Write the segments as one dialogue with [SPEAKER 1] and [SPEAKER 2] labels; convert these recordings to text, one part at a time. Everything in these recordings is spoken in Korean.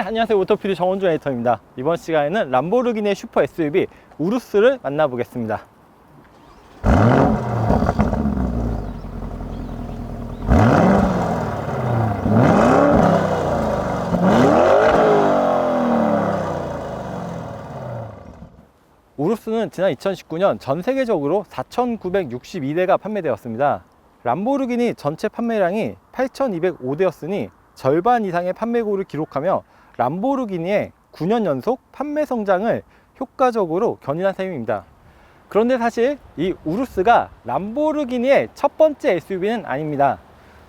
[SPEAKER 1] 안녕하세요. 오토피드 정원준 에디터입니다. 이번 시간에는 람보르기니의 슈퍼 SUV 우루스를 만나보겠습니다. 우루스는 지난 2019년 전 세계적으로 4,962대가 판매되었습니다. 람보르기니 전체 판매량이 8,205대였으니 절반 이상의 판매고를 기록하며 람보르기니의 9년 연속 판매 성장을 효과적으로 견인한 셈입니다. 그런데 사실 이 우루스가 람보르기니의 첫 번째 SUV는 아닙니다.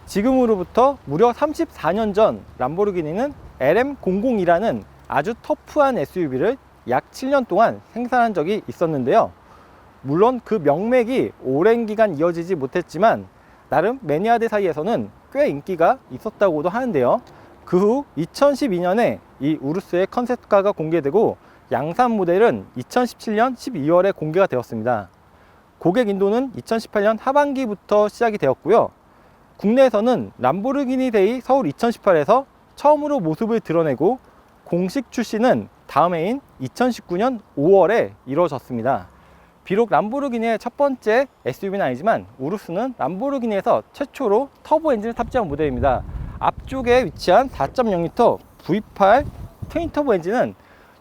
[SPEAKER 1] 지금으로부터 무려 34년 전 람보르기니는 LM002라는 아주 터프한 SUV를 약 7년 동안 생산한 적이 있었는데요. 물론 그 명맥이 오랜 기간 이어지지 못했지만 나름 매니아들 사이에서는 꽤 인기가 있었다고도 하는데요. 그 후 2012년에 이 우루스의 컨셉카가 공개되고 양산 모델은 2017년 12월에 공개가 되었습니다. 고객 인도는 2018년 하반기부터 시작이 되었고요. 국내에서는 람보르기니 데이 서울 2018에서 처음으로 모습을 드러내고 공식 출시는 다음 해인 2019년 5월에 이루어졌습니다. 비록 람보르기니의 첫 번째 SUV는 아니지만 우루스는 람보르기니에서 최초로 터보 엔진을 탑재한 모델입니다. 앞쪽에 위치한 4.0L V8 트윈터보 엔진은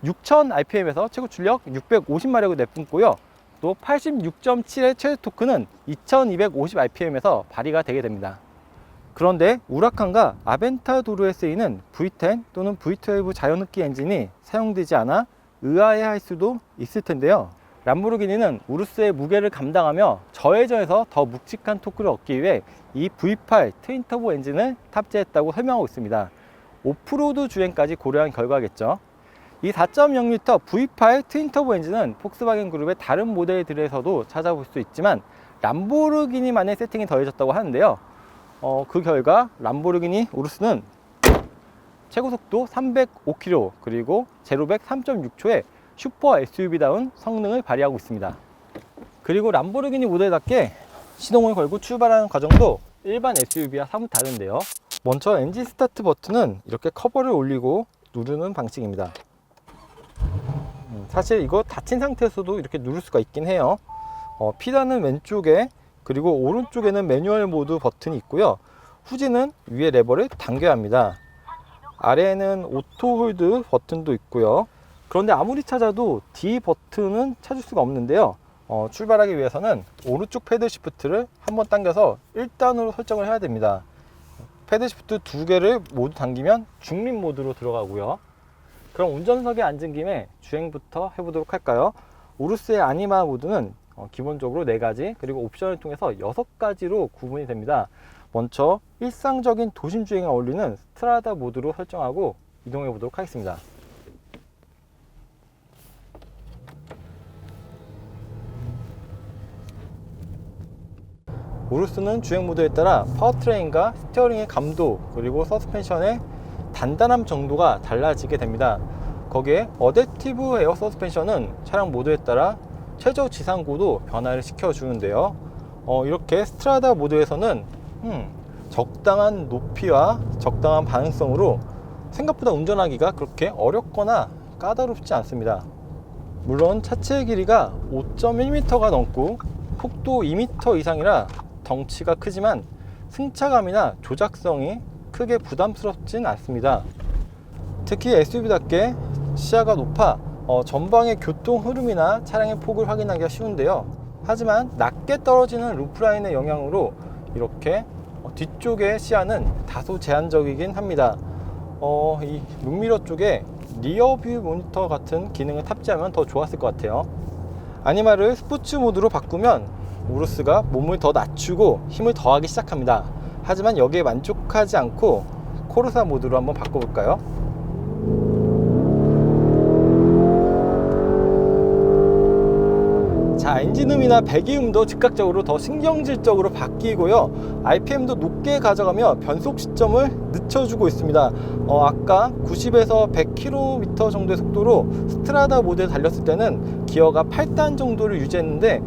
[SPEAKER 1] 6000rpm에서 최고 출력 650마력을 내뿜고요. 또 86.7의 최대 토크는 2250rpm에서 발휘가 되게 됩니다. 그런데 우라칸과 아벤타도르에 쓰이는 V10 또는 V12 자연흡기 엔진이 사용되지 않아 의아해할 수도 있을 텐데요. 람보르기니는 우루스의 무게를 감당하며 저회전에서 더 묵직한 토크를 얻기 위해 이 V8 트윈터보 엔진을 탑재했다고 설명하고 있습니다. 오프로드 주행까지 고려한 결과겠죠. 이 4.0L V8 트윈터보 엔진은 폭스바겐 그룹의 다른 모델들에서도 찾아볼 수 있지만 람보르기니만의 세팅이 더해졌다고 하는데요. 그 결과 람보르기니 우루스는 최고속도 305km 그리고 제로백 3.6초의 슈퍼 SUV다운 성능을 발휘하고 있습니다. 그리고 람보르기니 모델답게 시동을 걸고 출발하는 과정도 일반 SUV와 사뭇 다른데요. 먼저 엔진 스타트 버튼은 이렇게 커버를 올리고 누르는 방식입니다. 사실 이거 닫힌 상태에서도 이렇게 누를 수가 있긴 해요. 피다는 왼쪽에 그리고 오른쪽에는 매뉴얼 모드 버튼이 있고요. 후진은 위에 레버를 당겨야 합니다. 아래에는 오토 홀드 버튼도 있고요. 그런데 아무리 찾아도 D 버튼은 찾을 수가 없는데요. 출발하기 위해서는 오른쪽 패들 시프트를 한번 당겨서 1단으로 설정을 해야 됩니다. 패들 시프트 두 개를 모두 당기면 중립 모드로 들어가고요. 그럼 운전석에 앉은 김에 주행부터 해보도록 할까요? 우루스의 아니마 모드는 기본적으로 4가지 그리고 옵션을 통해서 6가지로 구분이 됩니다. 먼저 일상적인 도심 주행에 어울리는 스트라다 모드로 설정하고 이동해 보도록 하겠습니다. 우루스는 주행 모드에 따라 파워트레인과 스티어링의 감도 그리고 서스펜션의 단단함 정도가 달라지게 됩니다. 거기에 어댑티브 에어 서스펜션은 차량 모드에 따라 최저 지상고도 변화를 시켜주는데요. 이렇게 스트라다 모드에서는 적당한 높이와 적당한 반응성으로 생각보다 운전하기가 그렇게 어렵거나 까다롭지 않습니다. 물론 차체의 길이가 5.1m가 넘고 폭도 2m 이상이라 덩치가 크지만 승차감이나 조작성이 크게 부담스럽진 않습니다. 특히 SUV답게 시야가 높아 전방의 교통 흐름이나 차량의 폭을 확인하기가 쉬운데요. 하지만 낮게 떨어지는 루프라인의 영향으로 이렇게 뒤쪽의 시야는 다소 제한적이긴 합니다. 이 룩미러 쪽에 리어뷰 모니터 같은 기능을 탑재하면 더 좋았을 것 같아요. 아니마를 스포츠 모드로 바꾸면 우루스가 몸을 더 낮추고 힘을 더하기 시작합니다. 하지만 여기에 만족하지 않고 코르사 모드로 한번 바꿔볼까요? 자, 엔진음이나 배기음도 즉각적으로 더 신경질적으로 바뀌고요. RPM도 높게 가져가며 변속 시점을 늦춰주고 있습니다. 아까 90에서 100km 정도의 속도로 스트라다 모드에 달렸을 때는 기어가 8단 정도를 유지했는데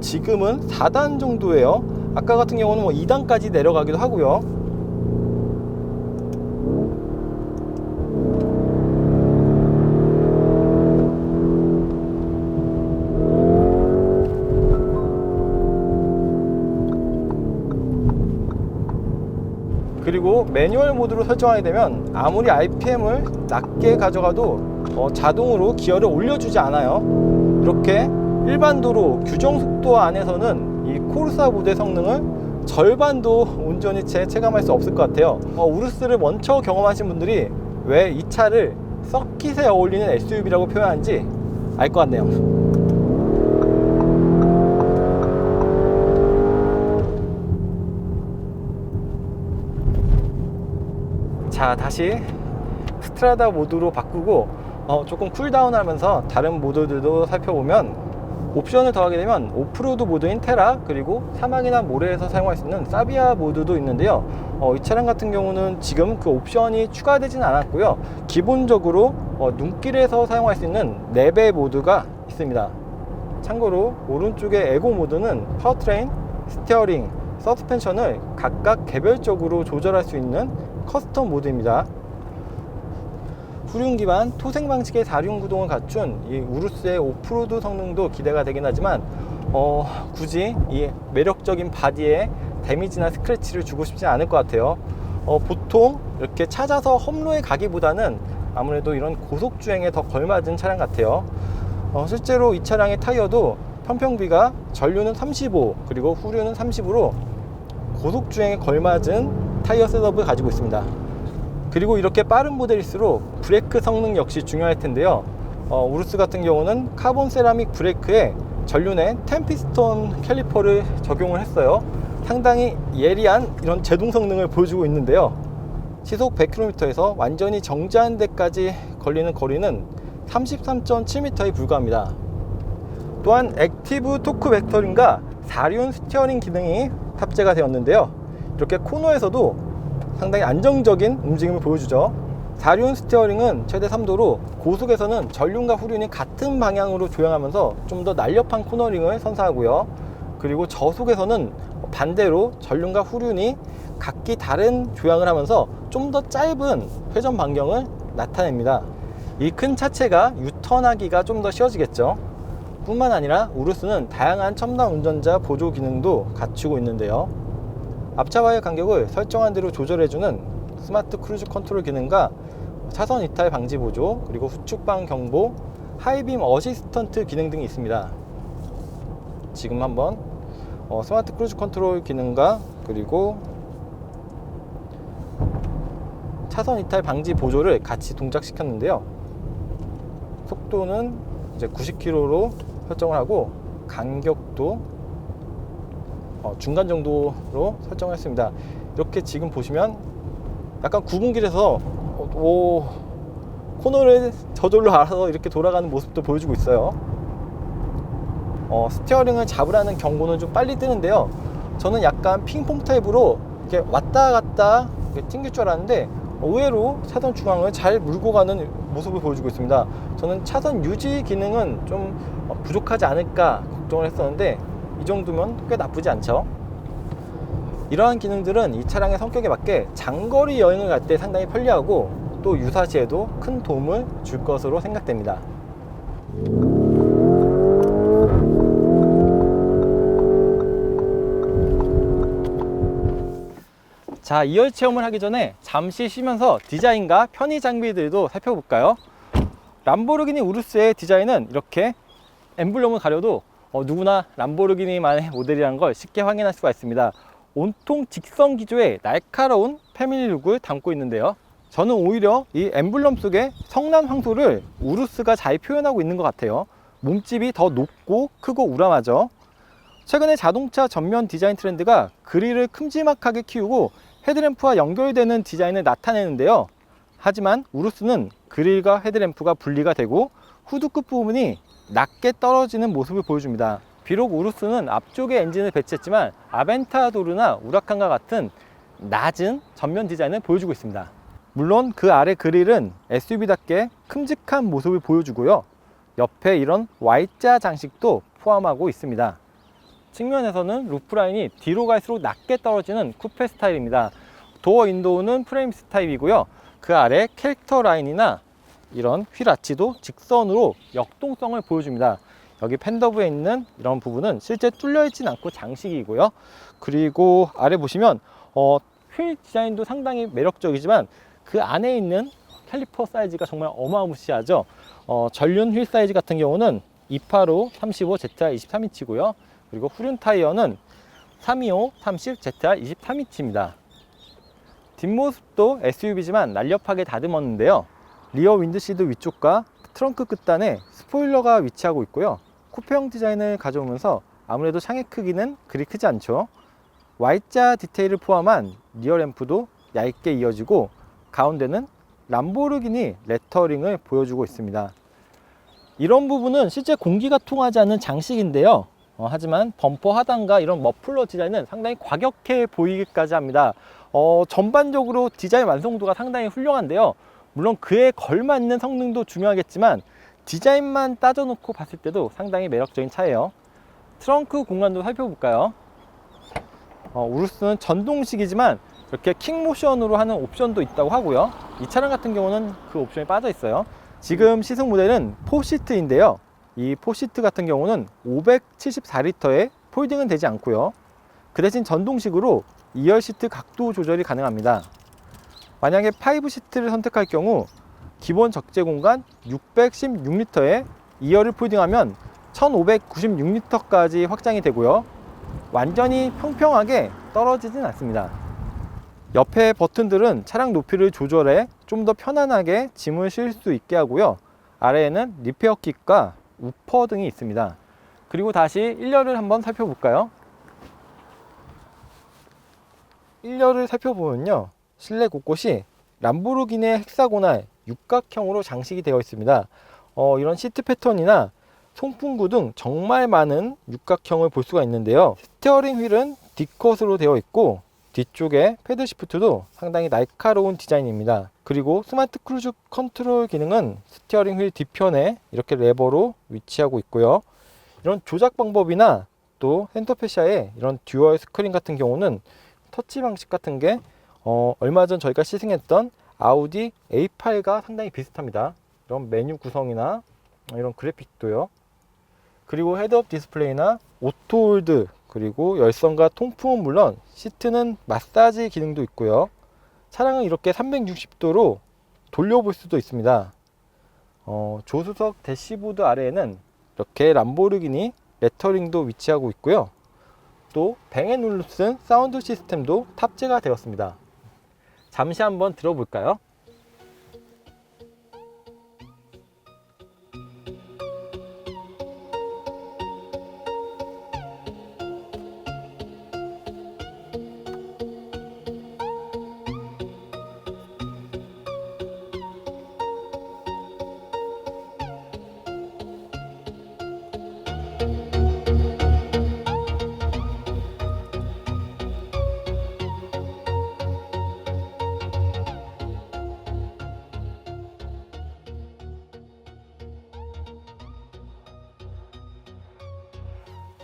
[SPEAKER 1] 지금은 4단 정도예요. 아까 같은 경우는 2단까지 내려가기도 하고요. 그리고 매뉴얼 모드로 설정하게 되면 아무리 RPM을 낮게 가져가도 자동으로 기어를 올려주지 않아요. 이렇게 일반 도로 규정 속도 안에서는 이 코르사 모드의 성능을 절반도 온전히 체감할 수 없을 것 같아요. 우루스를 먼저 경험하신 분들이 왜 이 차를 서킷에 어울리는 SUV라고 표현하는지 알 것 같네요. 자, 다시 스트라다 모드로 바꾸고 조금 쿨다운 하면서 다른 모드들도 살펴보면, 옵션을 더하게 되면 오프로드 모드인 테라, 그리고 사막이나 모래에서 사용할 수 있는 사비아 모드도 있는데요. 이 차량 같은 경우는 지금 그 옵션이 추가되진 않았고요. 기본적으로 눈길에서 사용할 수 있는 4배 모드가 있습니다. 참고로 오른쪽의 에고 모드는 파워트레인, 스티어링, 서스펜션을 각각 개별적으로 조절할 수 있는 커스텀 모드입니다. 후륜 기반 토색 방식의 4륜 구동을 갖춘 이 우루스의 오프로드 성능도 기대가 되긴 하지만 굳이 이 매력적인 바디에 데미지나 스크래치를 주고 싶지 않을 것 같아요. 보통 이렇게 찾아서 험로에 가기보다는 아무래도 이런 고속주행에 더 걸맞은 차량 같아요. 실제로 이 차량의 타이어도 편평비가 전류는 35, 그리고 후륜은 30으로 고속주행에 걸맞은 타이어 셋업을 가지고 있습니다. 그리고 이렇게 빠른 모델일수록 브레이크 성능 역시 중요할 텐데요. 우루스 같은 경우는 카본 세라믹 브레이크에 전륜에 템피스톤 캘리퍼를 적용을 했어요. 상당히 예리한 이런 제동 성능을 보여주고 있는데요. 시속 100km에서 완전히 정지하는 데까지 걸리는 거리는 33.7m에 불과합니다. 또한 액티브 토크 벡터링과 4륜 스티어링 기능이 탑재가 되었는데요. 이렇게 코너에서도 상당히 안정적인 움직임을 보여주죠. 4륜 스티어링은 최대 3도로 고속에서는 전륜과 후륜이 같은 방향으로 조향하면서 좀 더 날렵한 코너링을 선사하고요. 그리고 저속에서는 반대로 전륜과 후륜이 각기 다른 조향을 하면서 좀 더 짧은 회전 반경을 나타냅니다. 이 큰 차체가 유턴하기가 좀 더 쉬워지겠죠. 뿐만 아니라 우루스는 다양한 첨단 운전자 보조 기능도 갖추고 있는데요. 앞차와의 간격을 설정한 대로 조절해주는 스마트 크루즈 컨트롤 기능과 차선 이탈 방지 보조, 그리고 후측방 경보, 하이빔 어시스턴트 기능 등이 있습니다. 지금 한번 스마트 크루즈 컨트롤 기능과 그리고 차선 이탈 방지 보조를 같이 동작시켰는데요. 속도는 이제 90km로 설정을 하고 간격도 중간 정도로 설정을 했습니다. 이렇게 지금 보시면 약간 굽은 길에서 코너를 저절로 알아서 이렇게 돌아가는 모습도 보여주고 있어요. 스티어링을 잡으라는 경고는 좀 빨리 뜨는데요. 저는 약간 핑퐁 타입으로 이렇게 왔다 갔다 이렇게 튕길 줄 알았는데 의외로 차선 중앙을 잘 물고 가는 모습을 보여주고 있습니다. 저는 차선 유지 기능은 좀 부족하지 않을까 걱정을 했었는데 이 정도면 꽤 나쁘지 않죠. 이러한 기능들은 이 차량의 성격에 맞게 장거리 여행을 갈 때 상당히 편리하고 또 유사시에도 큰 도움을 줄 것으로 생각됩니다. 자, 2열 체험을 하기 전에 잠시 쉬면서 디자인과 편의 장비들도 살펴볼까요? 람보르기니 우루스의 디자인은 이렇게 엠블럼을 가려도 누구나 람보르기니만의 모델이라는 걸 쉽게 확인할 수가 있습니다. 온통 직선 기조의 날카로운 패밀리 룩을 담고 있는데요. 저는 오히려 이 엠블럼 속의 성난 황소를 우루스가 잘 표현하고 있는 것 같아요. 몸집이 더 높고 크고 우람하죠. 최근에 자동차 전면 디자인 트렌드가 그릴을 큼지막하게 키우고 헤드램프와 연결되는 디자인을 나타내는데요. 하지만 우루스는 그릴과 헤드램프가 분리가 되고 후드 끝 부분이 낮게 떨어지는 모습을 보여줍니다. 비록 우루스는 앞쪽에 엔진을 배치했지만 아벤타도르나 우라칸과 같은 낮은 전면 디자인을 보여주고 있습니다. 물론 그 아래 그릴은 SUV답게 큼직한 모습을 보여주고요. 옆에 이런 Y자 장식도 포함하고 있습니다. 측면에서는 루프라인이 뒤로 갈수록 낮게 떨어지는 쿠페 스타일입니다. 도어 윈도우는 프레임스 타입이고요. 그 아래 캐릭터 라인이나 이런 휠 아치도 직선으로 역동성을 보여줍니다. 여기 팬더브에 있는 이런 부분은 실제 뚫려 있진 않고 장식이고요. 그리고 아래 보시면 휠 디자인도 상당히 매력적이지만 그 안에 있는 캘리퍼 사이즈가 정말 어마무시하죠. 전륜 휠 사이즈 같은 경우는 285, 35, ZR 23인치고요. 그리고 후륜 타이어는 325, 30, ZR 23인치입니다. 뒷모습도 SUV지만 날렵하게 다듬었는데요. 리어 윈드시드 위쪽과 트렁크 끝단에 스포일러가 위치하고 있고요. 쿠페형 디자인을 가져오면서 아무래도 창의 크기는 그리 크지 않죠. Y자 디테일을 포함한 리어 램프도 얇게 이어지고 가운데는 람보르기니 레터링을 보여주고 있습니다. 이런 부분은 실제 공기가 통하지 않는 장식인데요. 하지만 범퍼 하단과 이런 머플러 디자인은 상당히 과격해 보이기까지 합니다. 전반적으로 디자인 완성도가 상당히 훌륭한데요. 물론 그에 걸맞는 성능도 중요하겠지만 디자인만 따져놓고 봤을 때도 상당히 매력적인 차예요. 트렁크 공간도 살펴볼까요? 우루스는 전동식이지만 이렇게 킥모션으로 하는 옵션도 있다고 하고요. 이 차량 같은 경우는 그 옵션이 빠져 있어요. 지금 시승 모델은 4시트인데요. 이 4시트 같은 경우는 574리터에 폴딩은 되지 않고요. 그 대신 전동식으로 2열 시트 각도 조절이 가능합니다. 만약에 5시트를 선택할 경우 기본 적재 공간 616리터에 2열을 폴딩하면 1596리터까지 확장이 되고요. 완전히 평평하게 떨어지진 않습니다. 옆에 버튼들은 차량 높이를 조절해 좀 더 편안하게 짐을 실 수 있게 하고요. 아래에는 리페어 킥과 우퍼 등이 있습니다. 그리고 다시 1열을 한번 살펴볼까요? 1열을 살펴보면요, 실내 곳곳이 람보르기니의 헥사고날 육각형으로 장식이 되어 있습니다. 이런 시트 패턴이나 송풍구 등 정말 많은 육각형을 볼 수가 있는데요. 스티어링 휠은 D컷으로 되어 있고 뒤쪽에 패드 시프트도 상당히 날카로운 디자인입니다. 그리고 스마트 크루즈 컨트롤 기능은 스티어링 휠 뒤편에 이렇게 레버로 위치하고 있고요. 이런 조작 방법이나 또 센터페시아의 이런 듀얼 스크린 같은 경우는 터치 방식 같은 게 얼마 전 저희가 시승했던 아우디 A8과 상당히 비슷합니다. 이런 메뉴 구성이나 이런 그래픽도요. 그리고 헤드업 디스플레이나 오토홀드, 그리고 열선과 통풍은 물론 시트는 마사지 기능도 있고요. 차량은 이렇게 360도로 돌려볼 수도 있습니다. 조수석 대시보드 아래에는 이렇게 람보르기니 레터링도 위치하고 있고요. 또 뱅앤올루슨 사운드 시스템도 탑재가 되었습니다. 잠시 한번 들어볼까요?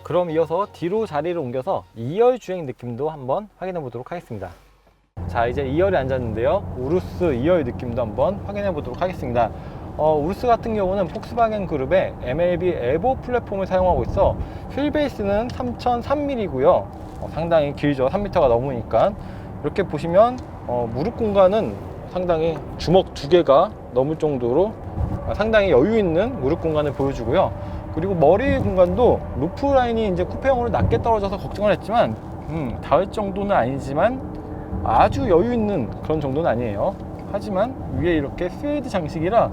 [SPEAKER 1] 그럼 이어서 뒤로 자리를 옮겨서 2열 주행 느낌도 한번 확인해 보도록 하겠습니다. 자, 이제 2열에 앉았는데요. 우루스 2열 느낌도 한번 확인해 보도록 하겠습니다. 우루스 같은 경우는 폭스바겐 그룹의 MLB 에보 플랫폼을 사용하고 있어 휠 베이스는 3003mm고요. 상당히 길죠. 3m가 넘으니까. 이렇게 보시면 무릎 공간은 상당히 주먹 2개가 넘을 정도로 상당히 여유 있는 무릎 공간을 보여주고요. 그리고 머리 공간도 루프 라인이 이제 쿠페형으로 낮게 떨어져서 걱정을 했지만 닿을 정도는 아니지만 아주 여유 있는 그런 정도는 아니에요. 하지만 위에 이렇게 스웨이드 장식이라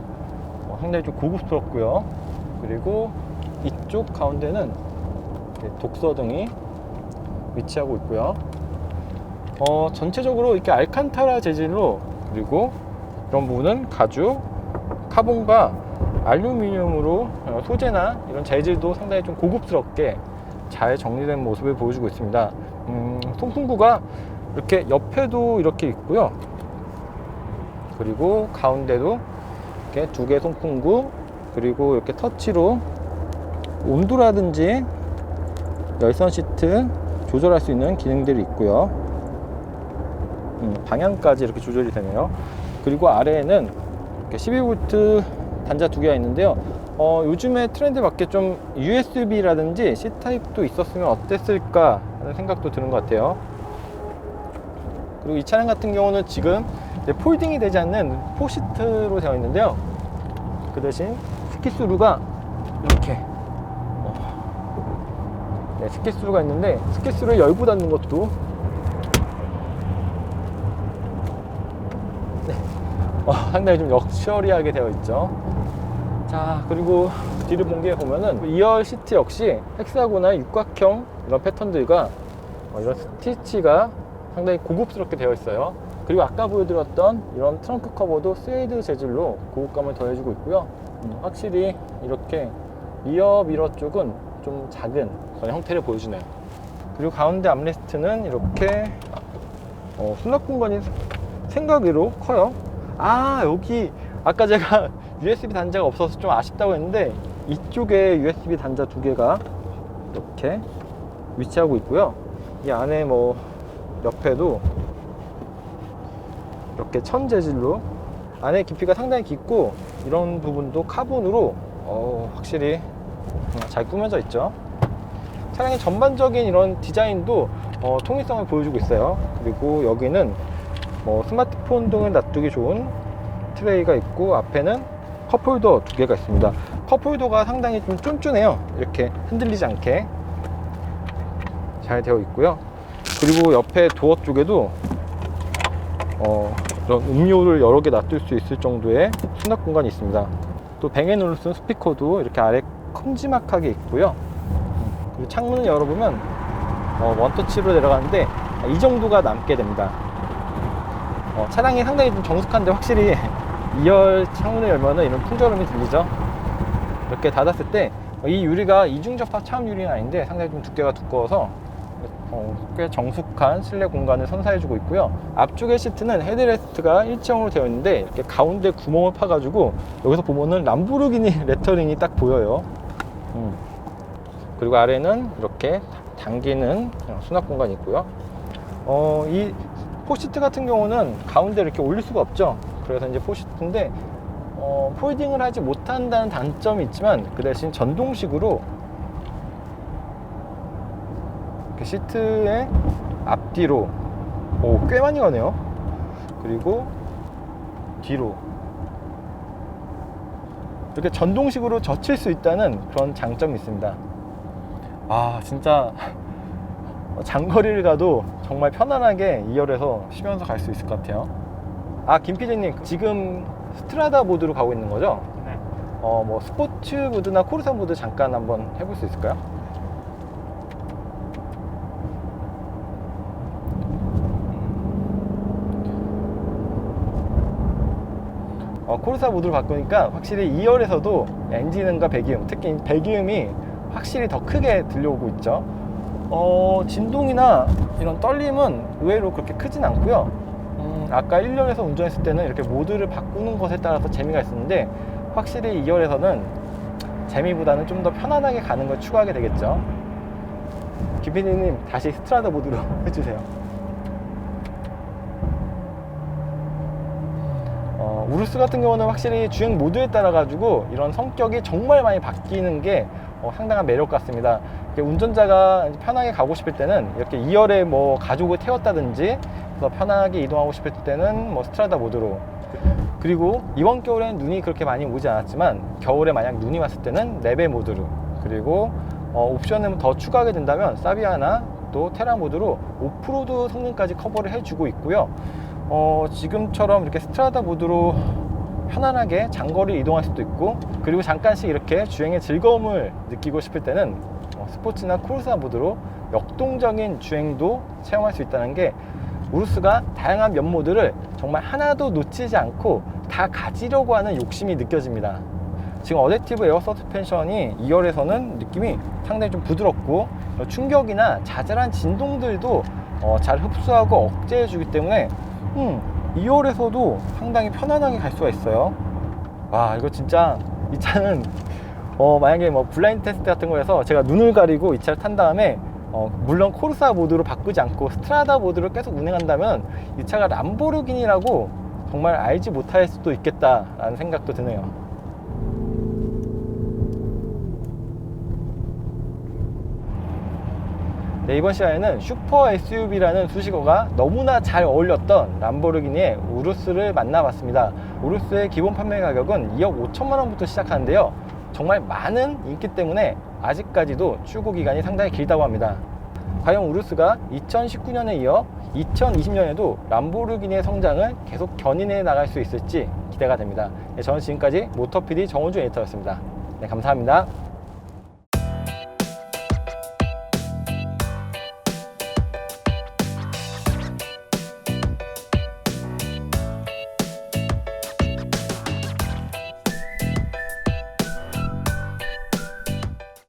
[SPEAKER 1] 상당히 좀 고급스럽고요. 그리고 이쪽 가운데는 독서등이 위치하고 있고요. 전체적으로 이렇게 알칸타라 재질로, 그리고 이런 부분은 가죽, 카본과 알루미늄으로 소재나 이런 재질도 상당히 좀 고급스럽게 잘 정리된 모습을 보여주고 있습니다. 송풍구가 이렇게 옆에도 이렇게 있고요. 그리고 가운데도 이렇게 2개 송풍구, 그리고 이렇게 터치로 온도라든지 열선 시트 조절할 수 있는 기능들이 있고요. 방향까지 이렇게 조절이 되네요. 그리고 아래에는 이렇게 12V 단자 2개가 있는데요. 요즘에 트렌드 맞게 좀 USB라든지 C타입도 있었으면 어땠을까 하는 생각도 드는 것 같아요. 그리고 이 차량 같은 경우는 지금 이제 폴딩이 되지 않는 포시트로 되어 있는데요. 그 대신 스키스루가 이렇게 네, 스키스루가 있는데 스키스루를 열고 닫는 것도 네, 상당히 좀 럭셔리하게 되어 있죠. 자, 그리고 뒤를 보면은 2열 시트 역시 헥사곤이나 육각형 이런 패턴들과 이런 스티치가 상당히 고급스럽게 되어 있어요. 그리고 아까 보여드렸던 이런 트렁크 커버도 스웨이드 재질로 고급감을 더해주고 있고요. 확실히 이렇게 리어 미러 쪽은 좀 작은 그런 형태를 보여주네요. 그리고 가운데 암레스트는 이렇게 수납 공간이 생각외로 커요. 아, 여기 아까 제가 USB 단자가 없어서 좀 아쉽다고 했는데 이쪽에 USB 단자 2개가 이렇게 위치하고 있고요. 이 안에 뭐 옆에도 이렇게 천 재질로 안에 깊이가 상당히 깊고 이런 부분도 카본으로 확실히 잘 꾸며져 있죠. 차량의 전반적인 이런 디자인도 통일성을 보여주고 있어요. 그리고 여기는 뭐 스마트폰 등을 놔두기 좋은 트레이가 있고 앞에는 컵홀더 2개가 있습니다. 컵홀더가 상당히 좀 쫀쫀해요. 이렇게 흔들리지 않게 잘 되어 있고요. 그리고 옆에 도어 쪽에도 이런 음료를 여러 개 놔둘 수 있을 정도의 수납 공간이 있습니다. 또 뱅앤올루슨 스피커도 이렇게 아래 큼지막하게 있고요. 그리고 창문을 열어보면 원터치로 내려가는데 이 정도가 남게 됩니다. 차량이 상당히 좀 정숙한데 확실히 2열 창문을 열면은 이런 풍절음이 들리죠. 이렇게 닫았을 때 이 유리가 이중접합 차음 유리는 아닌데 상당히 좀 두께가 두꺼워서 꽤 정숙한 실내 공간을 선사해주고 있고요. 앞쪽의 시트는 헤드레스트가 일체형으로 되어 있는데 이렇게 가운데 구멍을 파가지고 여기서 보면은 람보르기니 레터링이 딱 보여요. 그리고 아래는 이렇게 당기는 수납 공간이 있고요. 이 포시트 같은 경우는 가운데 이렇게 올릴 수가 없죠. 그래서 이제 포시트인데 폴딩을 하지 못한다는 단점이 있지만 그 대신 전동식으로 시트의 앞뒤로 꽤 많이 가네요. 그리고 뒤로 이렇게 전동식으로 젖힐 수 있다는 그런 장점이 있습니다. 아, 진짜 장거리를 가도 정말 편안하게 2열에서 쉬면서 갈 수 있을 것 같아요. 아, 김 PD님, 지금 스트라다 모드로 가고 있는 거죠?
[SPEAKER 2] 네.
[SPEAKER 1] 뭐 스포츠 모드나 코르사 모드 잠깐 한번 해볼 수 있을까요? 코르사 모드로 바꾸니까 확실히 2열에서도 엔진음과 배기음, 특히 배기음이 확실히 더 크게 들려오고 있죠. 진동이나 이런 떨림은 의외로 그렇게 크진 않고요. 아까 1열에서 운전했을 때는 이렇게 모드를 바꾸는 것에 따라서 재미가 있었는데 확실히 2열에서는 재미보다는 좀 더 편안하게 가는 걸 추구하게 되겠죠. 김PD님 다시 스트라다 모드로 해주세요. 우루스 같은 경우는 확실히 주행 모드에 따라 가지고 이런 성격이 정말 많이 바뀌는 게 상당한 매력 같습니다. 운전자가 편하게 가고 싶을 때는 이렇게 2열에 뭐 가족을 태웠다든지 그래서 편하게 이동하고 싶을 때는 뭐 스트라다 모드로, 그리고 이번 겨울엔 눈이 그렇게 많이 오지 않았지만 겨울에 만약 눈이 왔을 때는 레벨 모드로, 그리고 옵션을 더 추가하게 된다면 사비아나 또 테라 모드로 오프로드 성능까지 커버를 해주고 있고요. 지금처럼 이렇게 스트라다 모드로 편안하게 장거리 이동할 수도 있고, 그리고 잠깐씩 이렇게 주행의 즐거움을 느끼고 싶을 때는 스포츠나 코르사 모드로 역동적인 주행도 체험할 수 있다는 게 우루스가 다양한 면 모드를 정말 하나도 놓치지 않고 다 가지려고 하는 욕심이 느껴집니다. 지금 어댑티브 에어 서스펜션이 2열에서는 느낌이 상당히 좀 부드럽고 충격이나 자잘한 진동들도 잘 흡수하고 억제해 주기 때문에 2열에서도 상당히 편안하게 갈 수가 있어요. 와, 이거 진짜 이 차는 만약에 뭐 블라인드 테스트 같은 거에서 제가 눈을 가리고 이 차를 탄 다음에 물론 코르사 모드로 바꾸지 않고 스트라다 모드로 계속 운행한다면 이 차가 람보르기니라고 정말 알지 못할 수도 있겠다라는 생각도 드네요. 네, 이번 시간에는 슈퍼 SUV라는 수식어가 너무나 잘 어울렸던 람보르기니의 우루스를 만나봤습니다. 우루스의 기본 판매 가격은 2억 5천만 원부터 시작하는데요. 정말 많은 인기 때문에 아직까지도 출고 기간이 상당히 길다고 합니다. 과연 우루스가 2019년에 이어 2020년에도 람보르기니의 성장을 계속 견인해 나갈 수 있을지 기대가 됩니다. 네, 저는 지금까지 모터PD 정호준 에디터였습니다. 네, 감사합니다.